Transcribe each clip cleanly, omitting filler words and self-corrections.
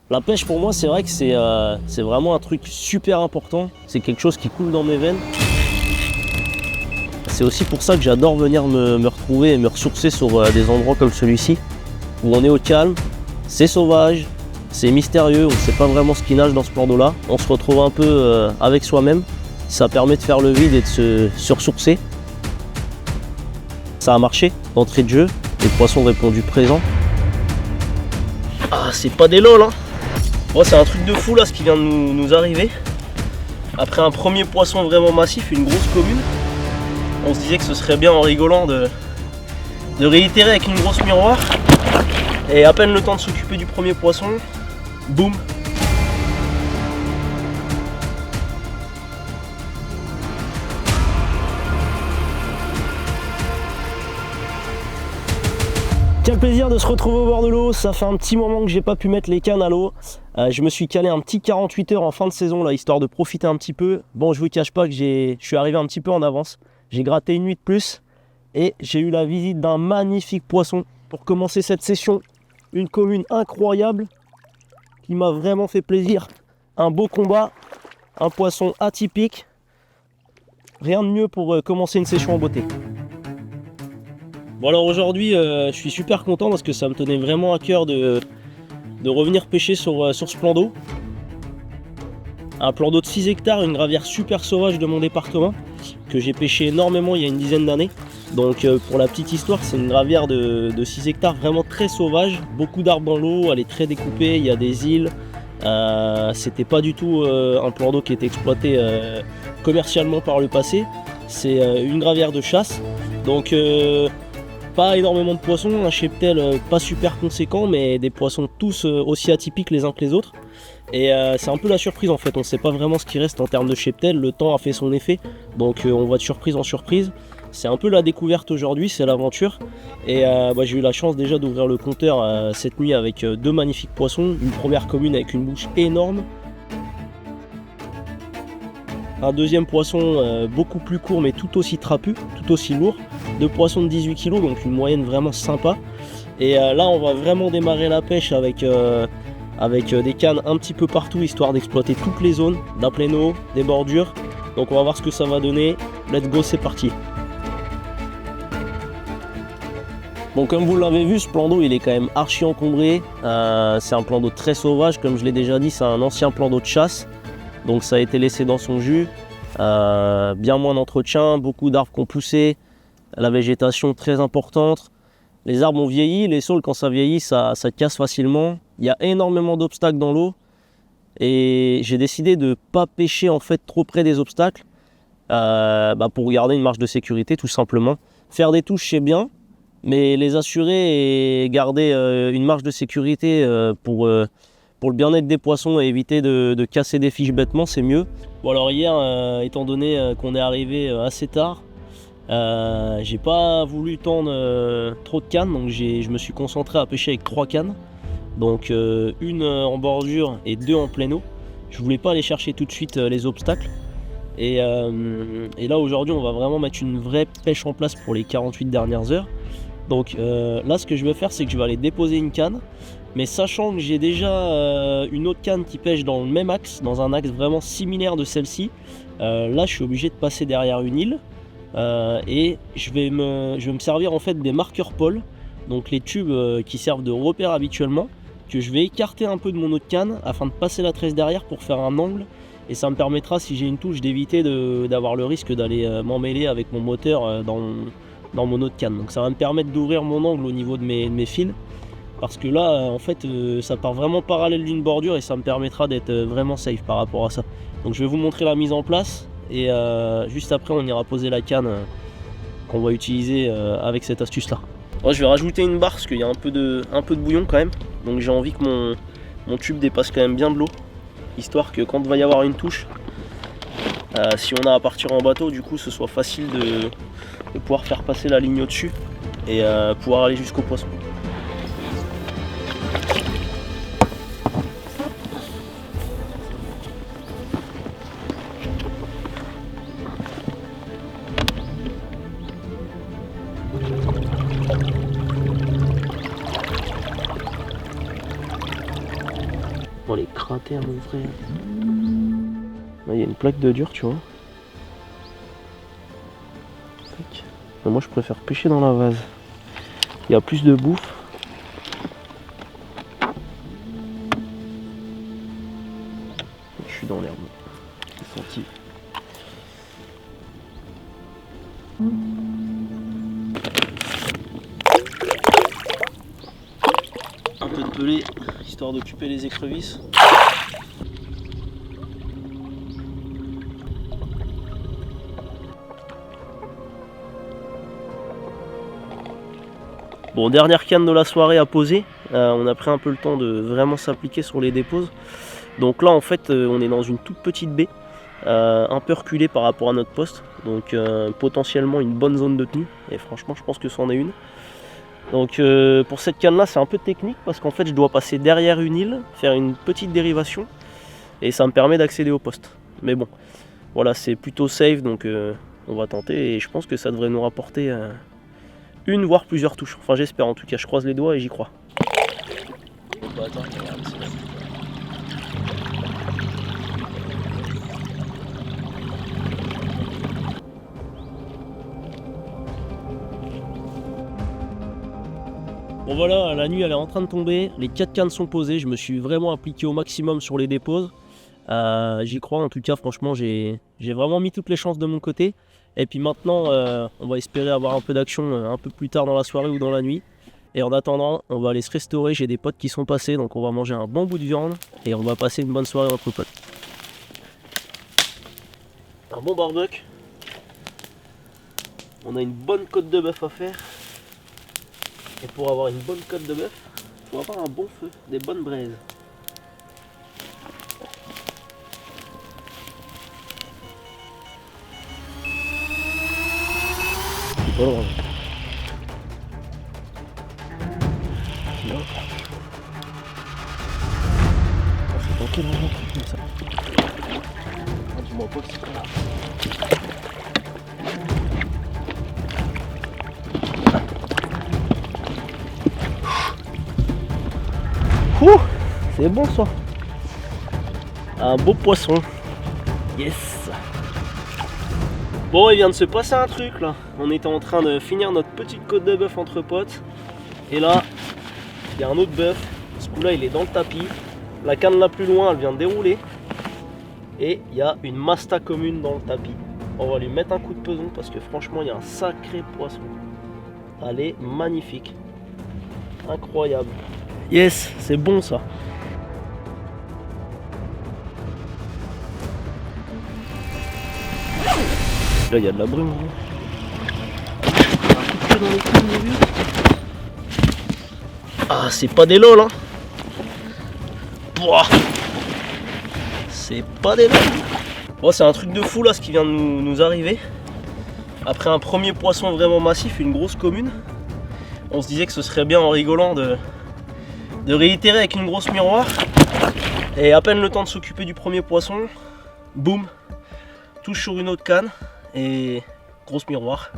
La pêche pour moi c'est vrai que c'est vraiment un truc super important, c'est quelque chose qui coule dans mes veines. C'est aussi pour ça que j'adore venir me retrouver et me ressourcer sur des endroits comme celui-ci, où on est au calme, c'est sauvage, c'est mystérieux, on ne sait pas vraiment ce qui nage dans ce plan d'eau là. On se retrouve un peu avec soi-même, ça permet de faire le vide et de se ressourcer. Ça a marché, d'entrée de jeu, les poissons ont répondu présent. Ah c'est pas des lol hein. Oh, c'est un truc de fou là ce qui vient de nous arriver. Après un premier poisson vraiment massif, une grosse commune, on se disait que ce serait bien en rigolant de réitérer avec une grosse miroir. Et à peine le temps de s'occuper du premier poisson, boum. Quel plaisir de se retrouver au bord de l'eau, ça fait un petit moment que j'ai pas pu mettre les cannes à l'eau. Je me suis calé un petit 48 heures en fin de saison là, histoire de profiter un petit peu. Bon, je vous cache pas que je suis arrivé un petit peu en avance. J'ai gratté une nuit de plus et j'ai eu la visite d'un magnifique poisson pour commencer cette session. Une commune incroyable qui m'a vraiment fait plaisir. Un beau combat, un poisson atypique. Rien de mieux pour commencer une session en beauté. Bon alors aujourd'hui je suis super content parce que ça me tenait vraiment à cœur de revenir pêcher sur ce plan d'eau. Un plan d'eau de 6 hectares, une gravière super sauvage de mon département que j'ai pêché énormément il y a une dizaine d'années. Donc pour la petite histoire, c'est une gravière de 6 hectares vraiment très sauvage, beaucoup d'arbres dans l'eau, elle est très découpée, il y a des îles. C'était pas du tout un plan d'eau qui était exploité commercialement par le passé. C'est une gravière de chasse. Donc pas énormément de poissons, un cheptel pas super conséquent, mais des poissons tous aussi atypiques les uns que les autres. Et c'est un peu la surprise en fait, on ne sait pas vraiment ce qui reste en termes de cheptel, le temps a fait son effet, donc on va de surprise en surprise. C'est un peu la découverte aujourd'hui, c'est l'aventure. Et j'ai eu la chance déjà d'ouvrir le compteur cette nuit avec deux magnifiques poissons, une première commune avec une bouche énorme. Un deuxième poisson beaucoup plus court mais tout aussi trapu, tout aussi lourd. Deux poissons de 18 kg, donc une moyenne vraiment sympa. Et là on va vraiment démarrer la pêche avec des cannes un petit peu partout, histoire d'exploiter toutes les zones, d'un plein eau, des bordures. Donc on va voir ce que ça va donner. Let's go, c'est parti. Bon, comme vous l'avez vu, ce plan d'eau il est quand même archi encombré. C'est un plan d'eau très sauvage, comme je l'ai déjà dit, c'est un ancien plan d'eau de chasse. Donc ça a été laissé dans son jus, bien moins d'entretien, beaucoup d'arbres qui ont poussé, la végétation très importante. Les arbres ont vieilli, les saules quand ça vieillit ça casse facilement. Il y a énormément d'obstacles dans l'eau et j'ai décidé de ne pas pêcher en fait trop près des obstacles pour garder une marge de sécurité tout simplement. Faire des touches c'est bien, mais les assurer et garder une marge de sécurité pour le bien-être des poissons et éviter de casser des fiches bêtement, c'est mieux. Bon alors hier, étant donné qu'on est arrivé assez tard, j'ai pas voulu tendre trop de cannes, donc je me suis concentré à pêcher avec 3 cannes. Donc une en bordure et 2 en plein eau. Je voulais pas aller chercher tout de suite les obstacles. Et là aujourd'hui on va vraiment mettre une vraie pêche en place pour les 48 dernières heures. Donc là ce que je vais faire c'est que je vais aller déposer une canne. Mais sachant que j'ai déjà une autre canne qui pêche dans le même axe, dans un axe vraiment similaire de celle-ci, là je suis obligé de passer derrière une île et je vais me servir en fait des marqueurs pôles, donc les tubes qui servent de repère habituellement, que je vais écarter un peu de mon autre canne afin de passer la tresse derrière pour faire un angle, et ça me permettra, si j'ai une touche, d'éviter d'avoir le risque d'aller m'emmêler avec mon moteur dans mon autre canne. Donc ça va me permettre d'ouvrir mon angle au niveau de mes fils. Parce que là, en fait, ça part vraiment parallèle d'une bordure et ça me permettra d'être vraiment safe par rapport à ça. Donc je vais vous montrer la mise en place et juste après on ira poser la canne qu'on va utiliser avec cette astuce là. Moi, je vais rajouter une barre parce qu'il y a un peu de bouillon quand même. Donc j'ai envie que mon tube dépasse quand même bien de l'eau. Histoire que quand il va y avoir une touche, si on a à partir en bateau, du coup ce soit facile de pouvoir faire passer la ligne au-dessus et pouvoir aller jusqu'au poisson. Oh les cratères mon frère. Là il y a une plaque de dur tu vois. Tac. Mais moi je préfère pêcher dans la vase. Il y a plus de bouffe. Je suis dans l'herbe. J'ai senti. Un peu de pelé, histoire d'occuper les écrevisses. Bon, dernière canne de la soirée à poser. On a pris un peu le temps de vraiment s'appliquer sur les déposes. Donc là en fait on est dans une toute petite baie, un peu reculée par rapport à notre poste. Donc potentiellement une bonne zone de tenue. Et franchement je pense que c'en est une. Donc pour cette canne là c'est un peu technique parce qu'en fait je dois passer derrière une île, faire une petite dérivation. Et ça me permet d'accéder au poste. Mais bon, voilà c'est plutôt safe donc on va tenter. Et je pense que ça devrait nous rapporter une voire plusieurs touches. Enfin j'espère en tout cas, je croise les doigts et j'y crois. Bah, attends, regarde, c'est là. Bon voilà, la nuit elle est en train de tomber, les 4 cannes sont posées, je me suis vraiment appliqué au maximum sur les déposes. J'y crois en tout cas, franchement j'ai vraiment mis toutes les chances de mon côté. Et puis maintenant on va espérer avoir un peu d'action un peu plus tard dans la soirée ou dans la nuit. Et en attendant on va aller se restaurer, j'ai des potes qui sont passés donc on va manger un bon bout de viande. Et on va passer une bonne soirée entre potes. Un bon barbecue. On a une bonne côte de bœuf à faire. Et pour avoir une bonne côte de bœuf, il faut avoir un bon feu, des bonnes braises. C'est pas loin. C'est dans quel endroit comme ça? Dis-moi pas que c'est pas là. C'est bon ça. Un beau poisson. Yes. Bon, il vient de se passer un truc là. On était en train de finir notre petite côte de bœuf entre potes. Et là, il y a un autre bœuf. Ce coup là il est dans le tapis. La canne là plus loin elle vient de dérouler. Et il y a une masta commune dans le tapis. On va lui mettre un coup de peson parce que franchement il y a un sacré poisson. Elle est magnifique. Incroyable. Yes, c'est bon ça. Là il y a de la brume. Ah c'est pas des lol hein. C'est pas des lol. Bon, c'est un truc de fou là ce qui vient de nous arriver. Après un premier poisson vraiment massif, une grosse commune. On se disait que ce serait bien en rigolant de réitérer avec une grosse miroir. Et à peine le temps de s'occuper du premier poisson, boum, touche sur une autre canne et grosse miroir.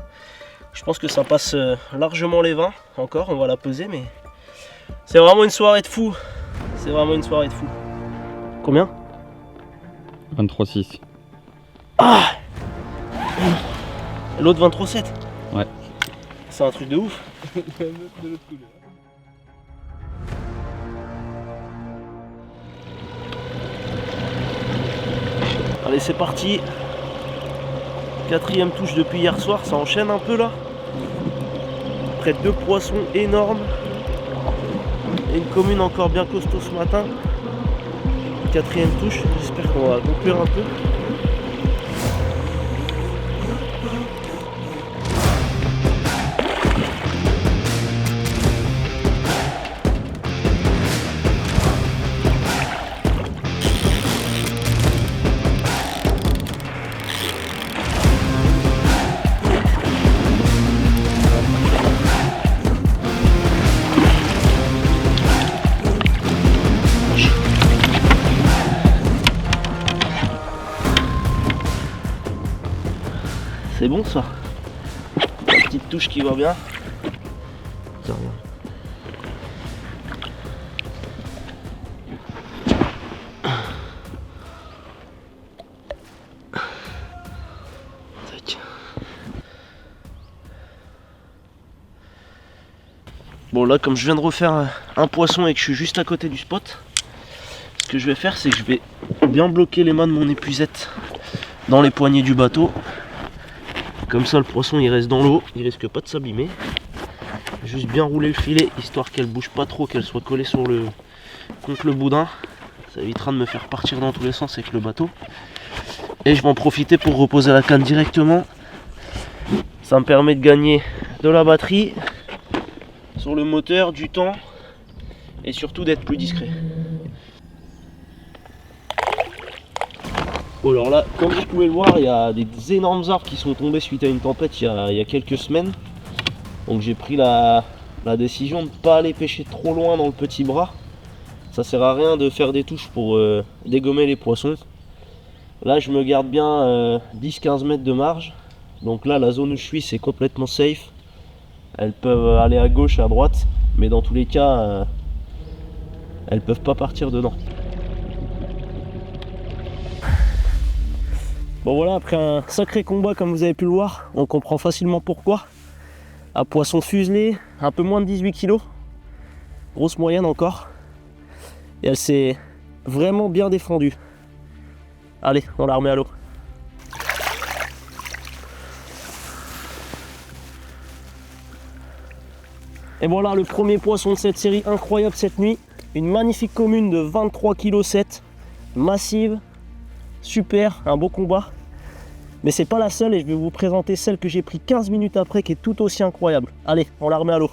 Je pense que ça passe largement les 20 encore, on va la peser, mais c'est vraiment une soirée de fou. C'est vraiment une soirée de fou. Combien? 23,6. Ah! L'autre 23,7. Ouais. C'est un truc de ouf. Allez, c'est parti. 4e touche depuis hier soir, ça enchaîne un peu là. Près de 2 poissons énormes. Et une commune encore bien costaud ce matin. 4e touche, j'espère qu'on va conclure un peu. C'est bon ça. La petite touche qui va bien. Tiens, Bon là comme je viens de refaire un poisson et que je suis juste à côté du spot, ce que je vais faire c'est que je vais bien bloquer les mains de mon épuisette dans les poignées du bateau. Comme ça le poisson il reste dans l'eau, il risque pas de s'abîmer. Juste bien rouler le filet histoire qu'elle bouge pas trop, qu'elle soit collée contre le boudin. Ça évitera de me faire partir dans tous les sens avec le bateau. Et je vais en profiter pour reposer la canne directement. Ça me permet de gagner de la batterie sur le moteur, du temps et surtout d'être plus discret. Bon alors là, comme vous pouvez le voir, il y a des énormes arbres qui sont tombés suite à une tempête il y a quelques semaines. Donc j'ai pris la décision de ne pas aller pêcher trop loin dans le petit bras. Ça sert à rien de faire des touches pour dégommer les poissons. Là je me garde bien 10-15 mètres de marge. Donc là la zone où je suis c'est complètement safe. Elles peuvent aller à gauche, à droite, mais dans tous les cas elles peuvent pas partir dedans. Bon voilà, après un sacré combat comme vous avez pu le voir, on comprend facilement pourquoi. À poisson fuselé, un peu moins de 18 kg, grosse moyenne encore. Et elle s'est vraiment bien défendue. Allez, on la remet à l'eau. Et voilà le premier poisson de cette série incroyable cette nuit. Une magnifique commune de 23,7 kg, massive, super, un beau combat. Mais c'est pas la seule et je vais vous présenter celle que j'ai pris 15 minutes après qui est tout aussi incroyable. Allez, on la remet à l'eau.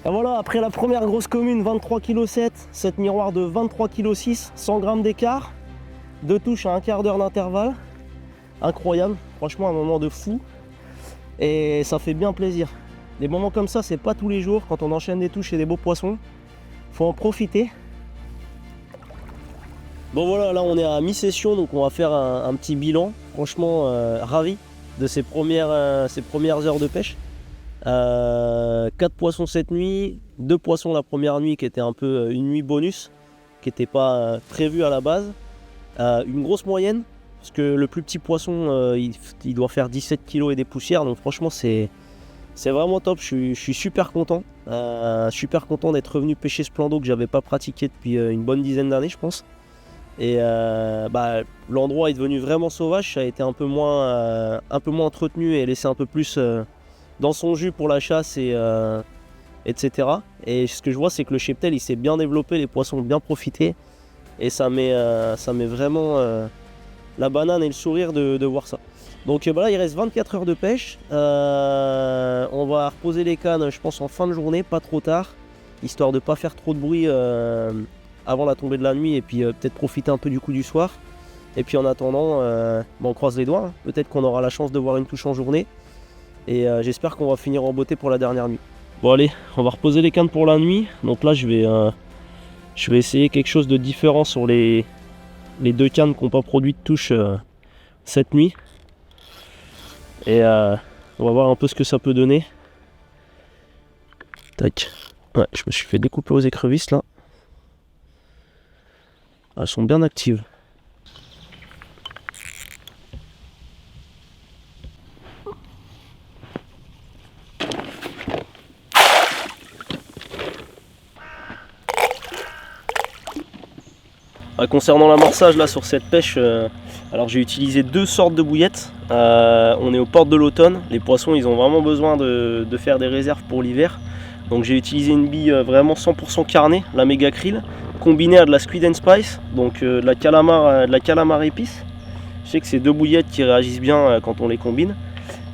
Et voilà, après la première grosse commune, 23,7 kg, cette miroir de 23,6 kg, 100 grammes d'écart, 2 touches à un quart d'heure d'intervalle. Incroyable, franchement un moment de fou. Et ça fait bien plaisir. Des moments comme ça, c'est pas tous les jours. Quand on enchaîne des touches et des beaux poissons, faut en profiter. Bon voilà, là on est à mi-session, donc on va faire un petit bilan. Franchement, ravi de ces premières heures de pêche. 4 poissons cette nuit, 2 poissons la première nuit qui était un peu une nuit bonus, qui n'était pas prévue à la base. Une grosse moyenne, parce que le plus petit poisson, il doit faire 17 kg et des poussières, donc franchement c'est vraiment top, je suis super content. Super content d'être revenu pêcher ce plan d'eau que j'avais pas pratiqué depuis une bonne dizaine d'années je pense. Et l'endroit est devenu vraiment sauvage, ça a été un peu moins entretenu et laissé un peu plus dans son jus pour la chasse etc. Et ce que je vois c'est que le cheptel il s'est bien développé, les poissons ont bien profité et ça met vraiment la banane et le sourire de voir ça. Donc voilà, il reste 24 heures de pêche, on va reposer les cannes je pense en fin de journée, pas trop tard, histoire de pas faire trop de bruit avant la tombée de la nuit et puis peut-être profiter un peu du coup du soir. Et puis en attendant, on croise les doigts, hein. Peut-être qu'on aura la chance de voir une touche en journée. Et j'espère qu'on va finir en beauté pour la dernière nuit. Bon allez, on va reposer les cannes pour la nuit. Donc là je vais essayer quelque chose de différent sur les 2 cannes qui n'ont pas produit de touche cette nuit. Et on va voir un peu ce que ça peut donner. Tac. Ouais, je me suis fait découper aux écrevisses là. Elles sont bien actives. Concernant l'amorçage là sur cette pêche, alors j'ai utilisé 2 sortes de bouillettes. On est aux portes de l'automne, les poissons ils ont vraiment besoin de faire des réserves pour l'hiver. Donc j'ai utilisé une bille vraiment 100% carnée, la Mega Krill, combinée à de la Squid and Spice, donc de la calamar épice. Je sais que c'est 2 bouillettes qui réagissent bien quand on les combine.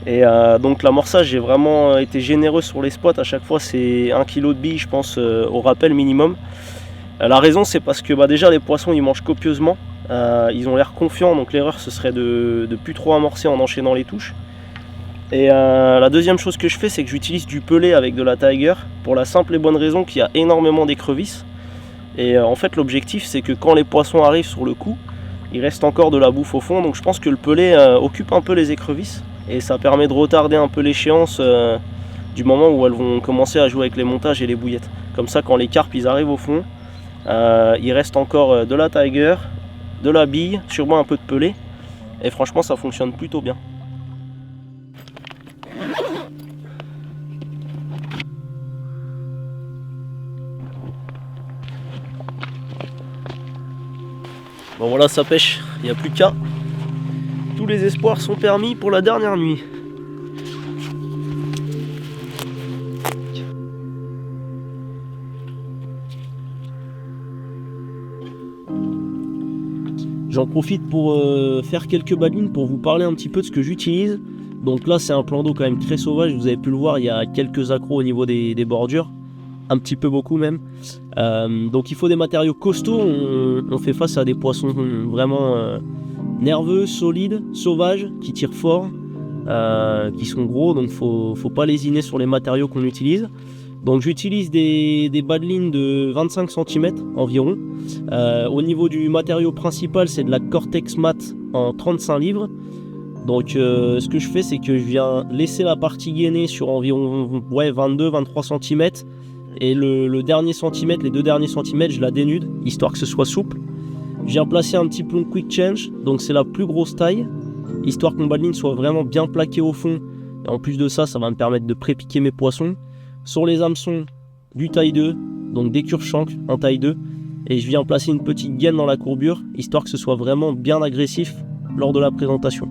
Et donc l'amorçage, j'ai vraiment été généreux sur les spots. À chaque fois c'est 1 kg de billes je pense au rappel minimum. La raison c'est parce que déjà les poissons ils mangent copieusement, ils ont l'air confiants, donc l'erreur ce serait de plus trop amorcer en enchaînant les touches. Et la deuxième chose que je fais c'est que j'utilise du pelé avec de la Tiger pour la simple et bonne raison qu'il y a énormément d'écrevisses. Et en fait l'objectif c'est que quand les poissons arrivent sur le coup, il reste encore de la bouffe au fond, donc je pense que le pelé occupe un peu les écrevisses et ça permet de retarder un peu l'échéance du moment où elles vont commencer à jouer avec les montages et les bouillettes. Comme ça quand les carpes ils arrivent au fond, il reste encore de la Tiger, de la bille, sûrement un peu de pelé et franchement ça fonctionne plutôt bien. Bon voilà, ça pêche, il n'y a plus qu'à. Tous les espoirs sont permis pour la dernière nuit. J'en profite pour faire quelques balines pour vous parler un petit peu de ce que j'utilise. Donc là c'est un plan d'eau quand même très sauvage, vous avez pu le voir, il y a quelques accros au niveau des bordures, un petit peu beaucoup même. Donc il faut des matériaux costauds, on fait face à des poissons vraiment nerveux, solides, sauvages, qui tirent fort, qui sont gros, donc faut pas lésiner sur les matériaux qu'on utilise. Donc j'utilise des badelines de 25 cm environ. Au niveau du matériau principal, c'est de la Cortex Mat en 35 livres. Donc ce que je fais, c'est que je viens laisser la partie gainée sur environ 22-23 cm. Et le dernier centimètre, les deux derniers centimètres, je la dénude, histoire que ce soit souple. Je viens placer un petit plomb Quick Change, donc c'est la plus grosse taille, histoire que mon badeline soit vraiment bien plaqué au fond. Et en plus de ça, ça va me permettre de pré-piquer mes poissons. Sur les hameçons, du taille 2, donc des cure-shank en taille 2. Et je viens placer une petite gaine dans la courbure, histoire que ce soit vraiment bien agressif lors de la présentation.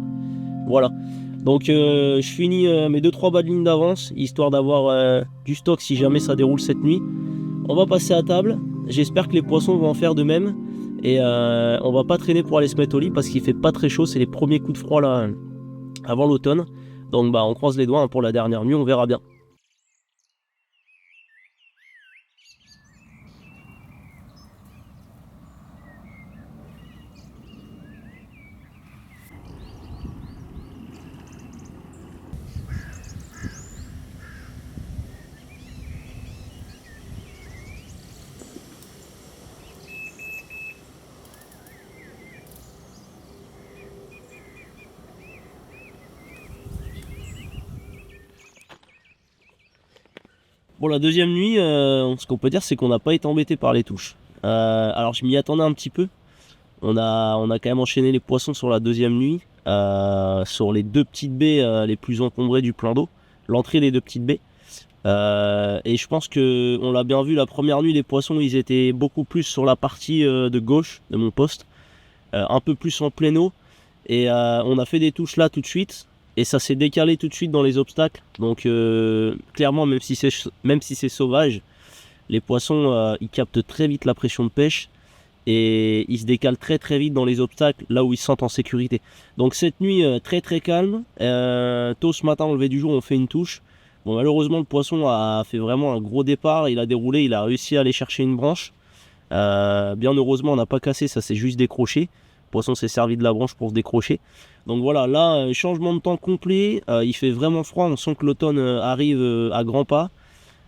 Voilà. Donc je finis mes 2-3 badelines d'avance, histoire d'avoir du stock si jamais ça déroule cette nuit. On va passer à table. J'espère que les poissons vont en faire de même. Et on va pas traîner pour aller se mettre au lit parce qu'il fait pas très chaud. C'est les premiers coups de froid là avant l'automne. Donc on croise les doigts pour la dernière nuit, on verra bien. Bon, la deuxième nuit, ce qu'on peut dire, c'est qu'on n'a pas été embêté par les touches. Alors je m'y attendais un petit peu. On a quand même enchaîné les poissons sur la deuxième nuit, sur les deux petites baies les plus encombrées du plan d'eau, l'entrée des deux petites baies. Et je pense que on l'a bien vu la première nuit, les poissons ils étaient beaucoup plus sur la partie de gauche de mon poste, un peu plus en plein eau. Et on a fait des touches là tout de suite. Et ça s'est décalé tout de suite dans les obstacles. Donc clairement, même si c'est sauvage, les poissons ils captent très vite la pression de pêche. Et ils se décalent très très vite dans les obstacles, là où ils se sentent en sécurité. Donc cette nuit, très très calme. Tôt ce matin, au lever du jour, on fait une touche. Bon, malheureusement, le poisson a fait vraiment un gros départ. Il a déroulé, il a réussi à aller chercher une branche. Bien heureusement, on n'a pas cassé, ça s'est juste décroché. Le poisson s'est servi de la branche pour se décrocher. Donc voilà, là, changement de temps complet. Il fait vraiment froid, on sent que l'automne arrive à grands pas.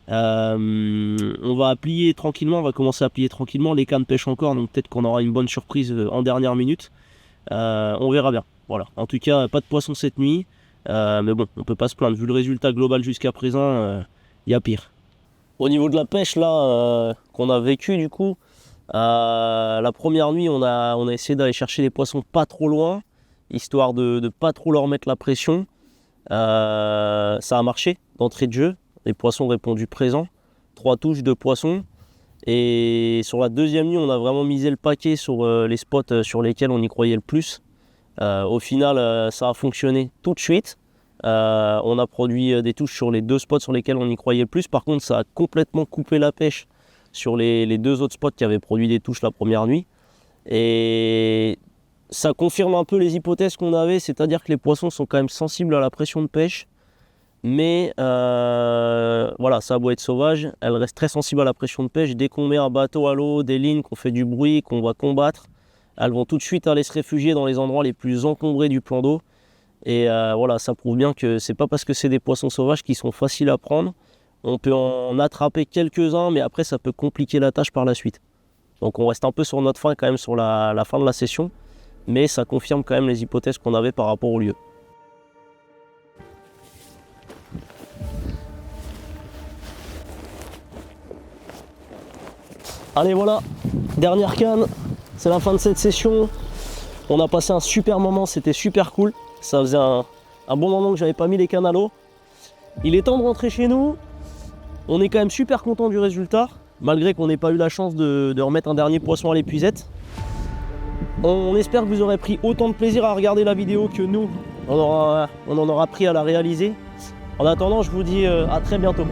On va plier tranquillement, on va commencer à plier tranquillement. Les cannes pêchent encore, donc peut-être qu'on aura une bonne surprise en dernière minute. On verra bien. Voilà. En tout cas, pas de poisson cette nuit. Mais bon, on peut pas se plaindre. Vu le résultat global jusqu'à présent, y a pire. Au niveau de la pêche, là, qu'on a vécu du coup, la première nuit, on a essayé d'aller chercher les poissons pas trop loin, histoire de pas trop leur mettre la pression. Ça a marché d'entrée de jeu. Les poissons ont répondu présent. 3 touches de poissons. Et sur la deuxième nuit, on a vraiment misé le paquet sur les spots sur lesquels on y croyait le plus. Au final, ça a fonctionné tout de suite. On a produit des touches sur les 2 spots sur lesquels on y croyait le plus. Par contre, ça a complètement coupé la pêche sur les 2 autres spots qui avaient produit des touches la première nuit. Et ça confirme un peu les hypothèses qu'on avait, c'est-à-dire que les poissons sont quand même sensibles à la pression de pêche. Mais voilà, ça a beau être sauvage, elle reste très sensible à la pression de pêche. Dès qu'on met un bateau à l'eau, des lignes, qu'on fait du bruit, qu'on va combattre, elles vont tout de suite aller se réfugier dans les endroits les plus encombrés du plan d'eau. Et voilà, ça prouve bien que c'est pas parce que c'est des poissons sauvages qui sont faciles à prendre. On peut en attraper quelques-uns, mais après ça peut compliquer la tâche par la suite. Donc on reste un peu sur notre fin quand même sur la fin de la session, mais ça confirme quand même les hypothèses qu'on avait par rapport au lieu. Allez voilà, dernière canne, c'est la fin de cette session. On a passé un super moment, c'était super cool. Ça faisait un bon moment que j'avais pas mis les cannes à l'eau. Il est temps de rentrer chez nous. On est quand même super content du résultat, malgré qu'on n'ait pas eu la chance de remettre un dernier poisson à l'épuisette. On espère que vous aurez pris autant de plaisir à regarder la vidéo que nous, on en aura pris à la réaliser. En attendant, je vous dis à très bientôt.